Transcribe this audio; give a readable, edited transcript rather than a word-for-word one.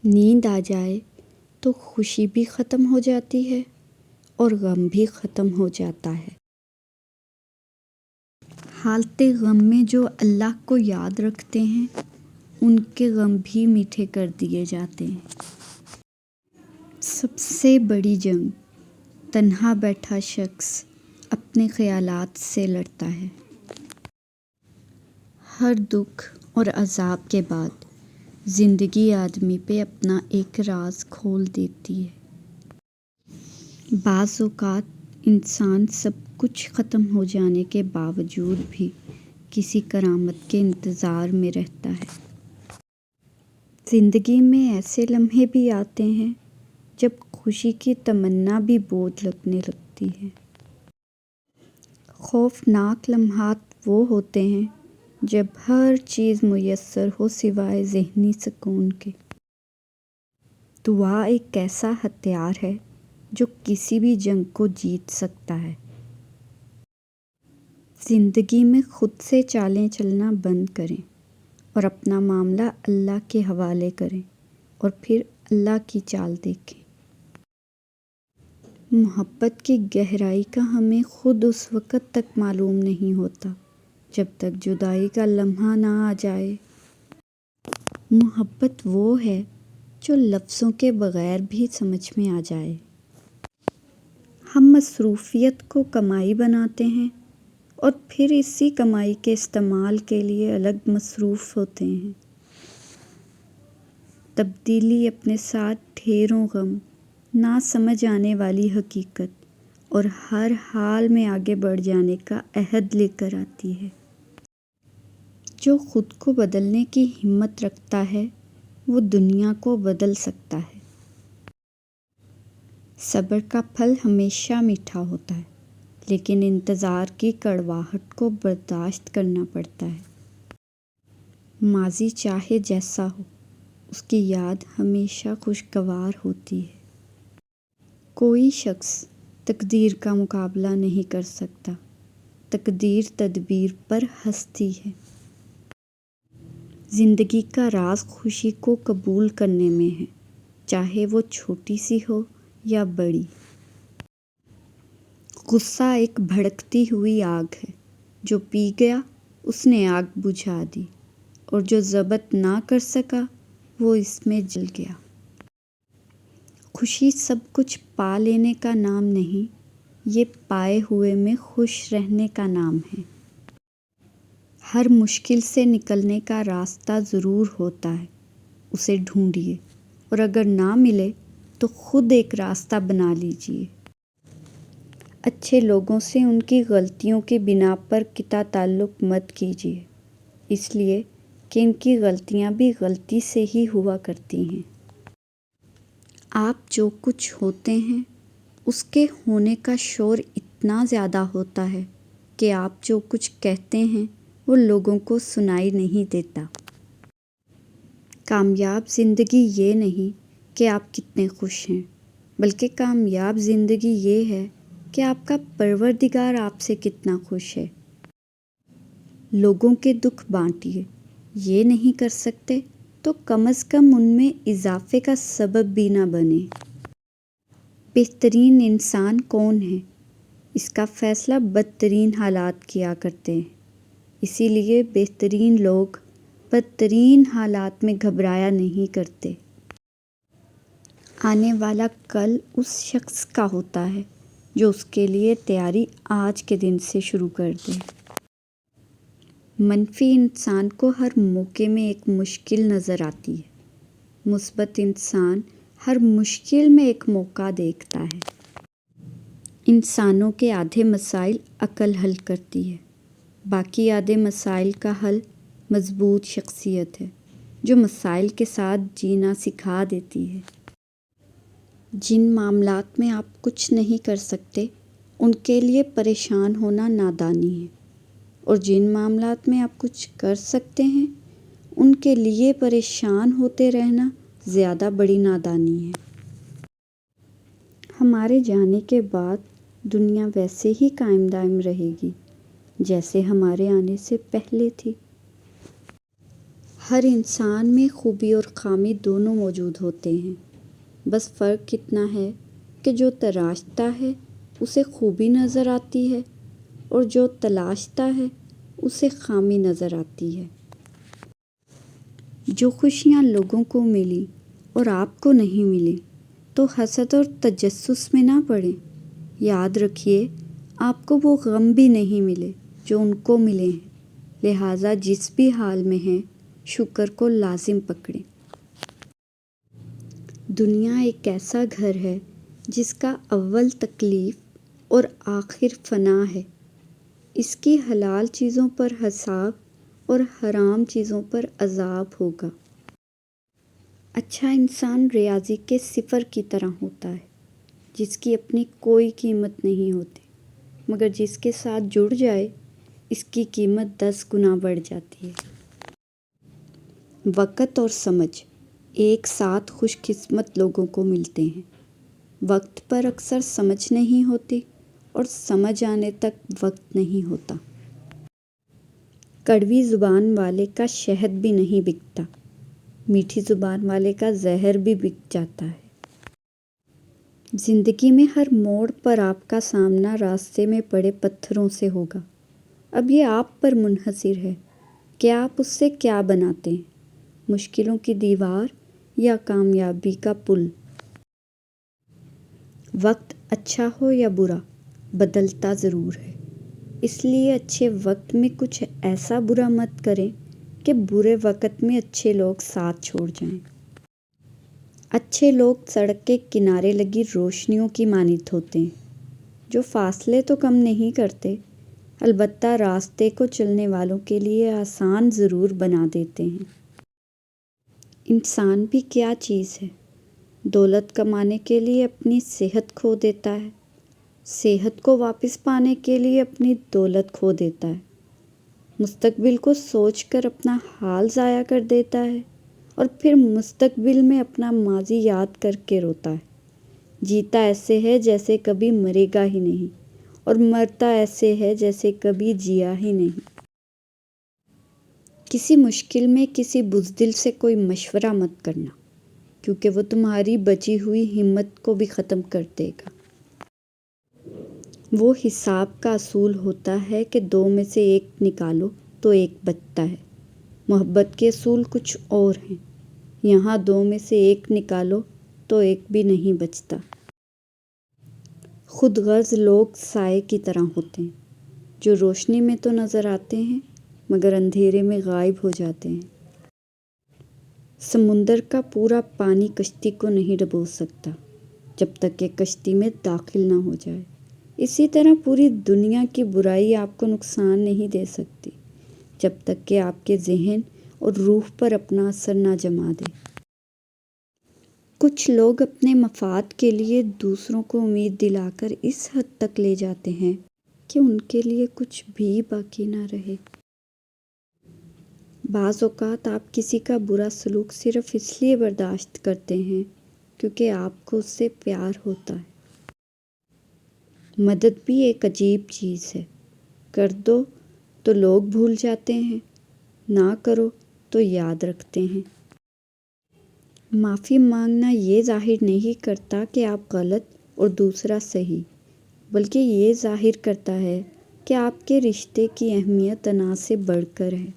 نیند آ جائے تو خوشی بھی ختم ہو جاتی ہے اور غم بھی ختم ہو جاتا ہے۔ حالت غم میں جو اللہ کو یاد رکھتے ہیں ان کے غم بھی میٹھے کر دیے جاتے ہیں۔ سب سے بڑی جنگ تنہا بیٹھا شخص اپنے خیالات سے لڑتا ہے۔ ہر دکھ اور عذاب کے بعد زندگی آدمی پہ اپنا ایک راز کھول دیتی ہے۔ بعض اوقات انسان سب کچھ ختم ہو جانے کے باوجود بھی کسی کرامت کے انتظار میں رہتا ہے۔ زندگی میں ایسے لمحے بھی آتے ہیں جب خوشی کی تمنا بھی بوجھ لگنے لگتی ہے۔ خوفناک لمحات وہ ہوتے ہیں جب ہر چیز میسر ہو سوائے ذہنی سکون کے۔ دعا ایک ایسا ہتھیار ہے جو کسی بھی جنگ کو جیت سکتا ہے۔ زندگی میں خود سے چالیں چلنا بند کریں اور اپنا معاملہ اللہ کے حوالے کریں اور پھر اللہ کی چال دیکھیں۔ محبت کی گہرائی کا ہمیں خود اس وقت تک معلوم نہیں ہوتا جب تک جدائی کا لمحہ نہ آ جائے۔ محبت وہ ہے جو لفظوں کے بغیر بھی سمجھ میں آ جائے۔ ہم مصروفیت کو کمائی بناتے ہیں اور پھر اسی کمائی کے استعمال کے لیے الگ مصروف ہوتے ہیں۔ تبدیلی اپنے ساتھ ڈھیروں غم، نہ سمجھ آنے والی حقیقت اور ہر حال میں آگے بڑھ جانے کا عہد لے کر آتی ہے۔ جو خود کو بدلنے کی ہمت رکھتا ہے وہ دنیا کو بدل سکتا ہے۔ صبر کا پھل ہمیشہ میٹھا ہوتا ہے لیکن انتظار کی کڑواہٹ کو برداشت کرنا پڑتا ہے۔ ماضی چاہے جیسا ہو اس کی یاد ہمیشہ خوشگوار ہوتی ہے۔ کوئی شخص تقدیر کا مقابلہ نہیں کر سکتا، تقدیر تدبیر پر ہنستی ہے۔ زندگی کا راز خوشی کو قبول کرنے میں ہے، چاہے وہ چھوٹی سی ہو یا بڑی۔ غصہ ایک بھڑکتی ہوئی آگ ہے، جو پی گیا اس نے آگ بجھا دی اور جو ضبط نہ کر سکا وہ اس میں جل گیا۔ خوشی سب کچھ پا لینے کا نام نہیں، یہ پائے ہوئے میں خوش رہنے کا نام ہے۔ ہر مشکل سے نکلنے کا راستہ ضرور ہوتا ہے، اسے ڈھونڈیے اور اگر نہ ملے تو خود ایک راستہ بنا لیجیے۔ اچھے لوگوں سے ان کی غلطیوں کی بنا پر قطع تعلق مت کیجیے، اس لیے کہ ان کی غلطیاں بھی غلطی سے ہی ہوا کرتی ہیں۔ آپ جو کچھ ہوتے ہیں اس کے ہونے کا شور اتنا زیادہ ہوتا ہے کہ آپ جو کچھ کہتے ہیں وہ لوگوں کو سنائی نہیں دیتا۔ کامیاب زندگی یہ نہیں کہ آپ کتنے خوش ہیں، بلکہ کامیاب زندگی یہ ہے کہ آپ کا پروردگار آپ سے کتنا خوش ہے۔ لوگوں کے دکھ بانٹیے، یہ نہیں کر سکتے تو کم از کم ان میں اضافے کا سبب بھی نہ بنیں۔ بہترین انسان کون ہے اس کا فیصلہ بدترین حالات کیا کرتے ہیں، اسی لیے بہترین لوگ بدترین حالات میں گھبرایا نہیں کرتے۔ آنے والا کل اس شخص کا ہوتا ہے جو اس کے لیے تیاری آج کے دن سے شروع کر دے۔ منفی انسان کو ہر موقع میں ایک مشکل نظر آتی ہے، مثبت انسان ہر مشکل میں ایک موقع دیکھتا ہے۔ انسانوں کے آدھے مسائل عقل حل کرتی ہے، باقی آدھے مسائل کا حل مضبوط شخصیت ہے جو مسائل کے ساتھ جینا سکھا دیتی ہے۔ جن معاملات میں آپ کچھ نہیں کر سکتے ان کے لیے پریشان ہونا نادانی ہے، اور جن معاملات میں آپ کچھ کر سکتے ہیں ان کے لیے پریشان ہوتے رہنا زیادہ بڑی نادانی ہے۔ ہمارے جانے کے بعد دنیا ویسے ہی قائم دائم رہے گی جیسے ہمارے آنے سے پہلے تھی۔ ہر انسان میں خوبی اور خامی دونوں موجود ہوتے ہیں، بس فرق اتنا ہے کہ جو تراشتا ہے اسے خوبی نظر آتی ہے اور جو تلاشتا ہے اسے خامی نظر آتی ہے۔ جو خوشیاں لوگوں کو ملی اور آپ کو نہیں ملی تو حسد اور تجسس میں نہ پڑیں۔ یاد رکھیے آپ کو وہ غم بھی نہیں ملے جو ان کو ملے ہیں، لہٰذا جس بھی حال میں ہیں شکر کو لازم پکڑیں۔ دنیا ایک ایسا گھر ہے جس کا اول تکلیف اور آخر فنا ہے۔ اس کی حلال چیزوں پر حساب اور حرام چیزوں پر عذاب ہوگا۔ اچھا انسان ریاضی کے صفر کی طرح ہوتا ہے جس کی اپنی کوئی قیمت نہیں ہوتی، مگر جس کے ساتھ جڑ جائے اس کی قیمت 10 گنا بڑھ جاتی ہے۔ وقت اور سمجھ ایک ساتھ خوش قسمت لوگوں کو ملتے ہیں۔ وقت پر اکثر سمجھ نہیں ہوتی اور سمجھ آنے تک وقت نہیں ہوتا۔ کڑوی زبان والے کا شہد بھی نہیں بکتا، میٹھی زبان والے کا زہر بھی بک جاتا ہے۔ زندگی میں ہر موڑ پر آپ کا سامنا راستے میں پڑے پتھروں سے ہوگا۔ اب یہ آپ پر منحصر ہے کہ آپ اس سے کیا بناتے ہیں، مشکلوں کی دیوار یا کامیابی کا پل۔ وقت اچھا ہو یا برا بدلتا ضرور ہے، اس لیے اچھے وقت میں کچھ ایسا برا مت کریں کہ برے وقت میں اچھے لوگ ساتھ چھوڑ جائیں۔ اچھے لوگ سڑک کے کنارے لگی روشنیوں کی مانند ہوتے ہیں جو فاصلے تو کم نہیں کرتے، البتہ راستے کو چلنے والوں کے لیے آسان ضرور بنا دیتے ہیں۔ انسان بھی کیا چیز ہے، دولت کمانے کے لیے اپنی صحت کھو دیتا ہے، صحت کو واپس پانے کے لیے اپنی دولت کھو دیتا ہے، مستقبل کو سوچ کر اپنا حال ضائع کر دیتا ہے اور پھر مستقبل میں اپنا ماضی یاد کر کے روتا ہے۔ جیتا ایسے ہے جیسے کبھی مرے گا ہی نہیں اور مرتا ایسے ہے جیسے کبھی جیا ہی نہیں۔ کسی مشکل میں کسی بزدل سے کوئی مشورہ مت کرنا، کیونکہ وہ تمہاری بچی ہوئی ہمت کو بھی ختم کر دے گا۔ وہ حساب کا اصول ہوتا ہے کہ 2 میں سے 1 نکالو تو 1 بچتا ہے۔ محبت کے اصول کچھ اور ہیں، یہاں 2 میں سے 1 نکالو تو 1 بھی نہیں بچتا۔ خود غرض لوگ سائے کی طرح ہوتے ہیں جو روشنی میں تو نظر آتے ہیں مگر اندھیرے میں غائب ہو جاتے ہیں۔ سمندر کا پورا پانی کشتی کو نہیں ڈبو سکتا جب تک کہ کشتی میں داخل نہ ہو جائے، اسی طرح پوری دنیا کی برائی آپ کو نقصان نہیں دے سکتی جب تک کہ آپ کے ذہن اور روح پر اپنا اثر نہ جما دے۔ کچھ لوگ اپنے مفاد کے لیے دوسروں کو امید دلا کر اس حد تک لے جاتے ہیں کہ ان کے لیے کچھ بھی باقی نہ رہے۔ بعض اوقات آپ کسی کا برا سلوک صرف اس لیے برداشت کرتے ہیں کیونکہ آپ کو اس سے پیار ہوتا ہے۔ مدد بھی ایک عجیب چیز ہے، کر دو تو لوگ بھول جاتے ہیں، نہ کرو تو یاد رکھتے ہیں۔ معافی مانگنا یہ ظاہر نہیں کرتا کہ آپ غلط اور دوسرا صحیح، بلکہ یہ ظاہر کرتا ہے کہ آپ کے رشتے کی اہمیت انا سے بڑھ کر ہے۔